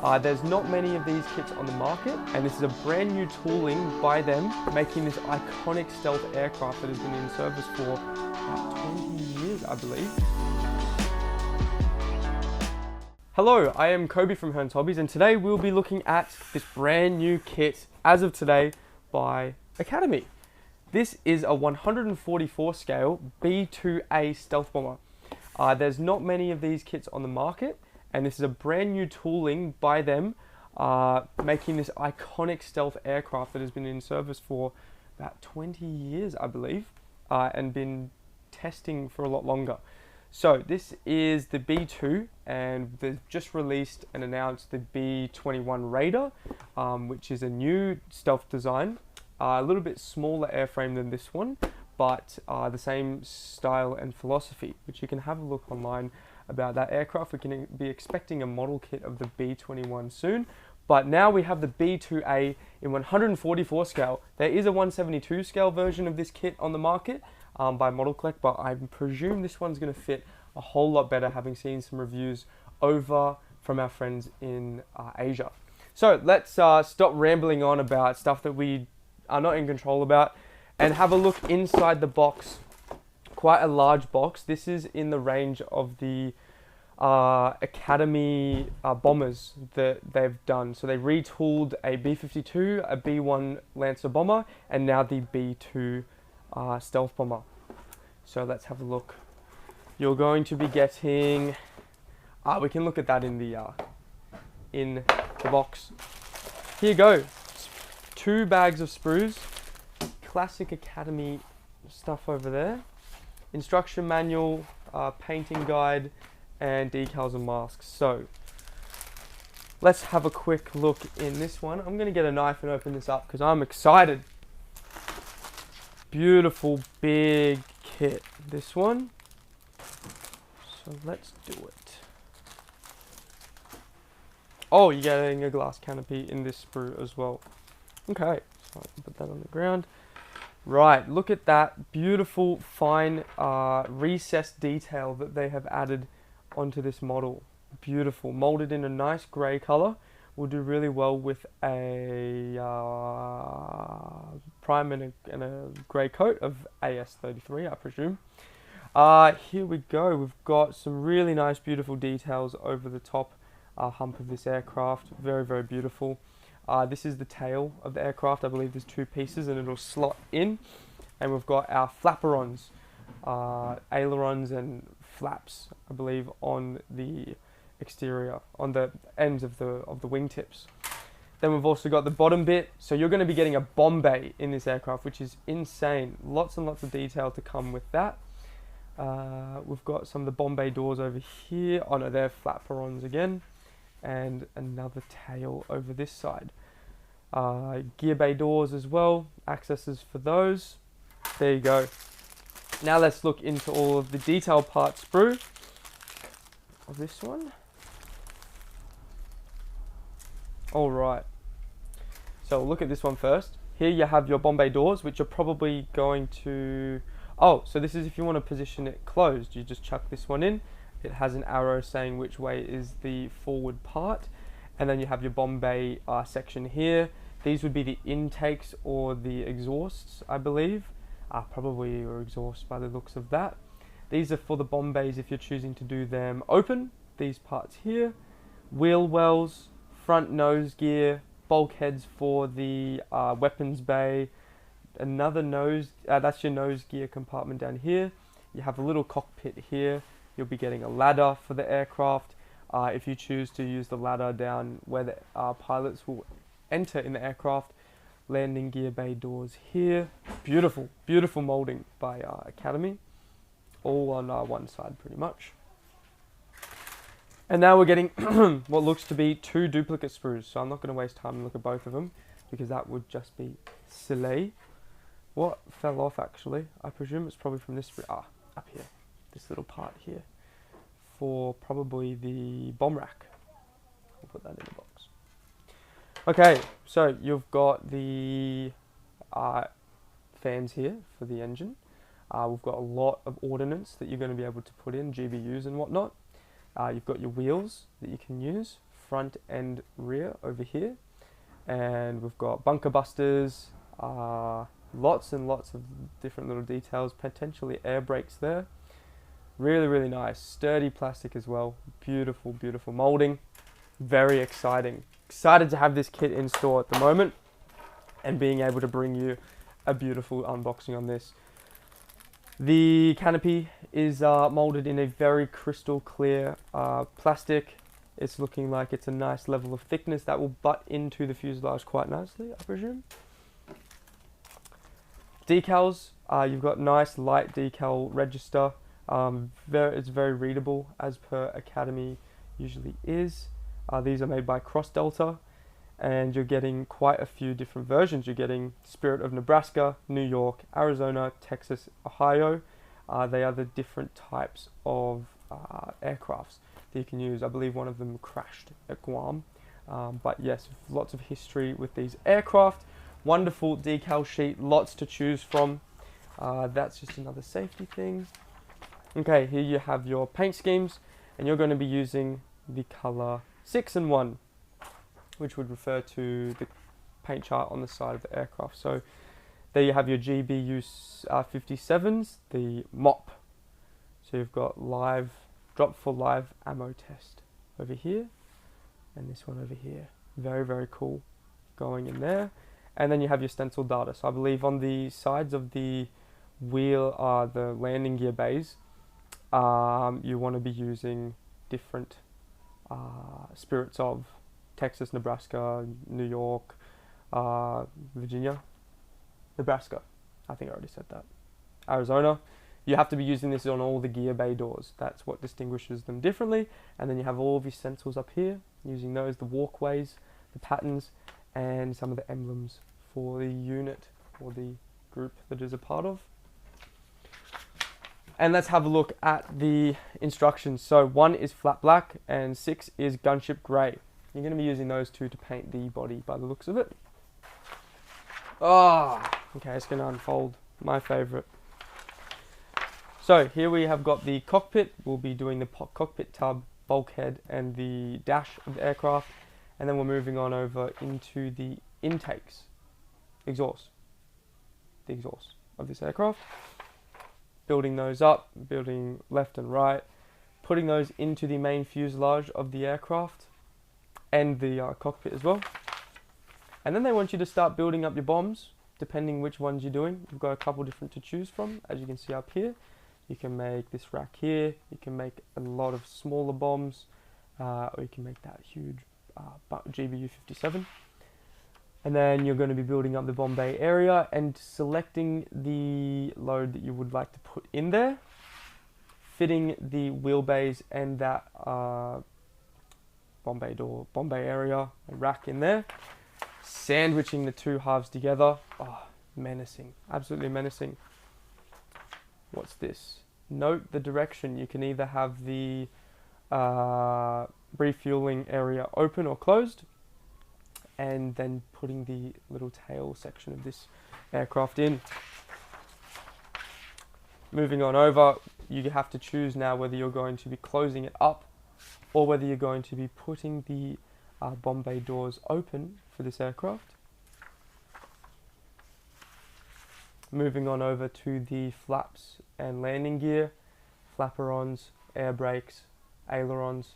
There's not many of these kits on the market, and this is a brand new tooling by them, making this iconic stealth aircraft that has been in service for about 20 years, I believe. Hello, I am Kobey from Hearns Hobbies, and today we'll be looking at this brand new kit, as of today, by Academy. This is a 144 scale B-2A stealth bomber. There's not many of these kits on the market, and this is a brand new tooling by them, making this iconic stealth aircraft that has been in service for about 20 years, I believe, and been testing for a lot longer. So this is the B2, and they've just released and announced the B-21 Raider, which is a new stealth design, a little bit smaller airframe than this one, but the same style and philosophy, which you can have a look online about that aircraft. We can be expecting a model kit of the B-21 soon, but now we have the B-2A in 144 scale. There is a 172 scale version of this kit on the market by Model Collect, but I presume this one's going to fit a whole lot better, having seen some reviews over from our friends in Asia. So let's stop rambling on about stuff that we are not in control about and have a look inside the box. Quite a large box. This is in the range of the Academy bombers that they've done. So they retooled a B-52, a B-1 Lancer bomber, and now the B-2 stealth bomber. So let's have a look. You're going to be getting, we can look at that in the box. Here you go. 2 bags of sprues, classic Academy stuff over there. Instruction manual, painting guide, and decals and masks. So let's have a quick look in this one. I'm going to get a knife and open this up because I'm excited. Beautiful big kit, this one. So let's do it. Oh, you're getting a glass canopy in this sprue as well. Okay, so I can put that on the ground. Right, look at that beautiful fine recessed detail that they have added onto this model. Beautiful, molded in a nice grey colour. Will do really well with a prime and a grey coat of AS33, I presume. Here we go. We've got some really nice, beautiful details over the top hump of this aircraft. Very, very beautiful. This is the tail of the aircraft. I believe there's 2 pieces and it'll slot in. And we've got our flaperons, ailerons and flaps, I believe, on the exterior, on the ends of the wingtips. Then we've also got the bottom bit. So you're going to be getting a bomb bay in this aircraft, which is insane. Lots and lots of detail to come with that. We've got some of the bomb bay doors over here. Oh no, they're flaperons again. And another tail over this side. Gear bay doors as well, accesses for those. There you go. Now let's look into all of the detail part sprue of this one. Alright, so we'll look at this one first. Here you have your bomb bay doors, which are probably going to... Oh, so this is if you want to position it closed. You just chuck this one in. It has an arrow saying which way is the forward part. And then you have your bomb bay section here. These would be the intakes or the exhausts, I believe. Probably your exhaust by the looks of that. These are for the bomb bays if you're choosing to do them open. These parts here. Wheel wells, front nose gear, bulkheads for the weapons bay. Another nose, that's your nose gear compartment down here. You have a little cockpit here. You'll be getting a ladder for the aircraft. If you choose to use the ladder down where the pilots will enter in the aircraft. Landing gear bay doors here. Beautiful, beautiful molding by Academy. All on one side pretty much. And now we're getting what looks to be 2 duplicate sprues. So I'm not going to waste time and look at both of them because that would just be silly. What fell off actually? I presume it's probably from this sprue. Up here. This little part here. For probably the bomb rack. I'll put that in the box. Okay, so you've got the fans here for the engine. We've got a lot of ordnance that you're going to be able to put in, GBUs and whatnot. You've got your wheels that you can use front and rear over here. And we've got bunker busters, lots and lots of different little details, potentially air brakes there. Really, really nice. Sturdy plastic as well. Beautiful, beautiful molding. Very exciting. Excited to have this kit in store at the moment and being able to bring you a beautiful unboxing on this. The canopy is molded in a very crystal clear plastic. It's looking like it's a nice level of thickness that will butt into the fuselage quite nicely, I presume. Decals, you've got nice light decal register. It's very readable as per Academy usually is. These are made by Cross Delta, and you're getting quite a few different versions. You're getting Spirit of Nebraska, New York, Arizona, Texas, Ohio. They are the different types of aircrafts that you can use. I believe one of them crashed at Guam. But yes, lots of history with these aircraft. Wonderful decal sheet, lots to choose from. That's just another safety thing. Okay, here you have your paint schemes, and you're going to be using the color 6 and 1, which would refer to the paint chart on the side of the aircraft. So there you have your GBU 57s, the MOP. So you've got live, drop for live ammo test over here, and this one over here. Very, very cool going in there. And then you have your stencil data. So I believe on the sides of the wheel are the landing gear bays. You want to be using different spirits of Texas, Nebraska, New York, Virginia, Nebraska. I think I already said that. Arizona. You have to be using this on all the gear bay doors. That's what distinguishes them differently. And then you have all of your stencils up here, using those, the walkways, the patterns, and some of the emblems for the unit or the group that is a part of. And let's have a look at the instructions. So 1 is flat black and 6 is gunship grey. You're going to be using those two to paint the body by the looks of it. Okay, it's going to unfold. My favourite. So here we have got the cockpit. We'll be doing the cockpit tub, bulkhead, and the dash of the aircraft. And then we're moving on over into the intakes, the exhaust of this aircraft. Building those up, building left and right, putting those into the main fuselage of the aircraft and the cockpit as well. And then they want you to start building up your bombs, depending which ones you're doing. You've got a couple different to choose from, as you can see up here. You can make this rack here, you can make a lot of smaller bombs, or you can make that huge GBU 57. And then you're going to be building up the bomb bay area and selecting the load that you would like to put in there, fitting the wheel bays and that bomb bay door, bomb bay area, and rack in there, sandwiching the two halves together. Oh, menacing, absolutely menacing. What's this? Note the direction. You can either have the refueling area open or closed, and then putting the little tail section of this aircraft in. Moving on over, you have to choose now whether you're going to be closing it up or whether you're going to be putting the bomb bay doors open for this aircraft. Moving on over to the flaps and landing gear, flaperons, air brakes, ailerons,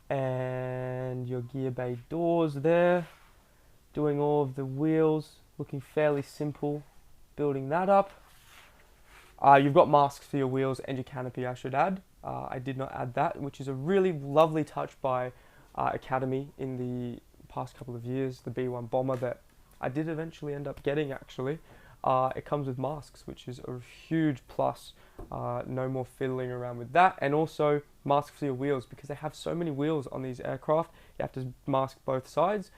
and your gear bay doors there. Doing all of the wheels, looking fairly simple, building that up. You've got masks for your wheels and your canopy, I should add. I did not add that, which is a really lovely touch by Academy in the past couple of years, the B-1 bomber that I did eventually end up getting actually. It comes with masks, which is a huge plus. No more fiddling around with that. And also masks for your wheels, because they have so many wheels on these aircraft. You have to mask both sides.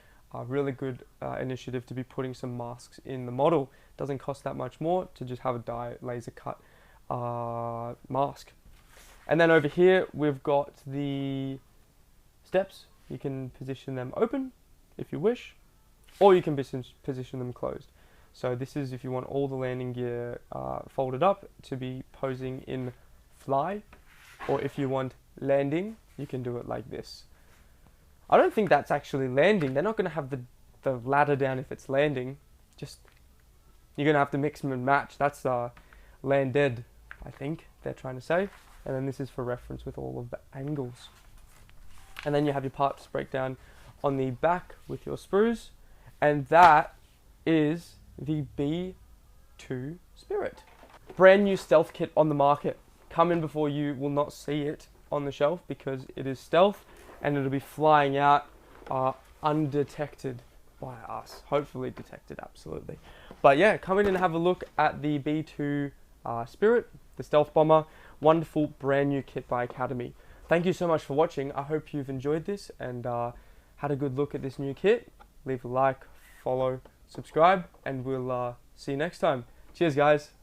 Really good initiative to be putting some masks in the model. Doesn't cost that much more to just have a dye laser cut mask. And then over here we've got the steps. You can position them open if you wish, or you can position them closed. So this is if you want all the landing gear folded up to be posing in fly, or if you want landing, you can do it like this. I don't think that's actually landing. They're not going to have the ladder down if it's landing. Just, you're going to have to mix and match. That's landed, I think they're trying to say. And then this is for reference with all of the angles. And then you have your parts breakdown on the back with your sprues. And that is the B-2 Spirit. Brand new stealth kit on the market. Come in before you will not see it on the shelf because it is stealth and it'll be flying out undetected by us. Hopefully detected, absolutely. But yeah, come in and have a look at the B-2 Spirit, the stealth bomber. Wonderful brand new kit by Academy. Thank you so much for watching. I hope you've enjoyed this and had a good look at this new kit. Leave a like, follow, subscribe, and we'll see you next time. Cheers, guys.